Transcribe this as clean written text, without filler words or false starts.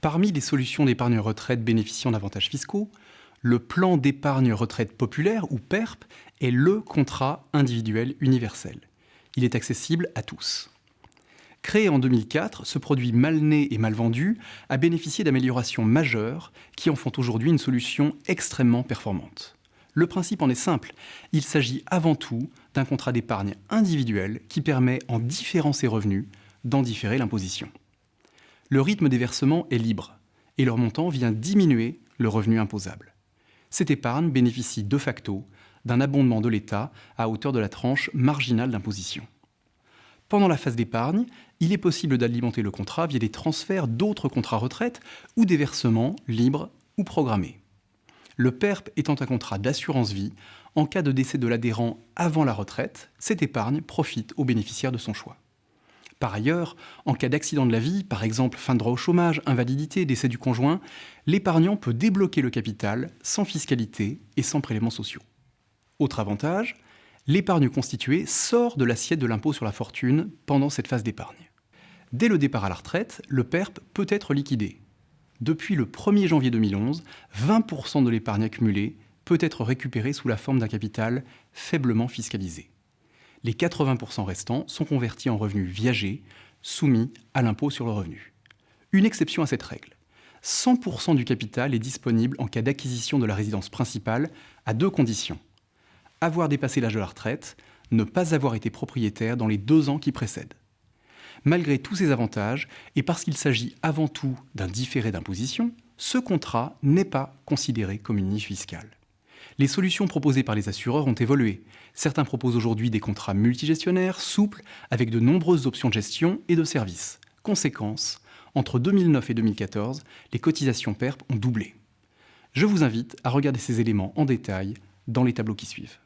Parmi les solutions d'épargne retraite bénéficiant d'avantages fiscaux, le plan d'épargne retraite populaire, ou PERP, est le contrat individuel universel. Il est accessible à tous. Créé en 2004, ce produit mal né et mal vendu a bénéficié d'améliorations majeures qui en font aujourd'hui une solution extrêmement performante. Le principe en est simple, il s'agit avant tout d'un contrat d'épargne individuel qui permet, en différant ses revenus, d'en différer l'imposition. Le rythme des versements est libre et leur montant vient diminuer le revenu imposable. Cette épargne bénéficie de facto d'un abondement de l'État à hauteur de la tranche marginale d'imposition. Pendant la phase d'épargne, il est possible d'alimenter le contrat via des transferts d'autres contrats retraite ou des versements libres ou programmés. Le PERP étant un contrat d'assurance vie, en cas de décès de l'adhérent avant la retraite, cette épargne profite aux bénéficiaires de son choix. Par ailleurs, en cas d'accident de la vie, par exemple fin de droit au chômage, invalidité, décès du conjoint, l'épargnant peut débloquer le capital sans fiscalité et sans prélèvements sociaux. Autre avantage, l'épargne constituée sort de l'assiette de l'impôt sur la fortune pendant cette phase d'épargne. Dès le départ à la retraite, le PERP peut être liquidé. Depuis le 1er janvier 2011, 20% de l'épargne accumulée peut être récupérée sous la forme d'un capital faiblement fiscalisé. Les 80% restants sont convertis en revenus viagers, soumis à l'impôt sur le revenu. Une exception à cette règle. 100% du capital est disponible en cas d'acquisition de la résidence principale à 2 conditions. Avoir dépassé l'âge de la retraite, ne pas avoir été propriétaire dans les 2 ans qui précèdent. Malgré tous ces avantages, et parce qu'il s'agit avant tout d'un différé d'imposition, ce contrat n'est pas considéré comme une niche fiscale. Les solutions proposées par les assureurs ont évolué. Certains proposent aujourd'hui des contrats multigestionnaires, souples, avec de nombreuses options de gestion et de services. Conséquence, entre 2009 et 2014, les cotisations PERP ont doublé. Je vous invite à regarder ces éléments en détail dans les tableaux qui suivent.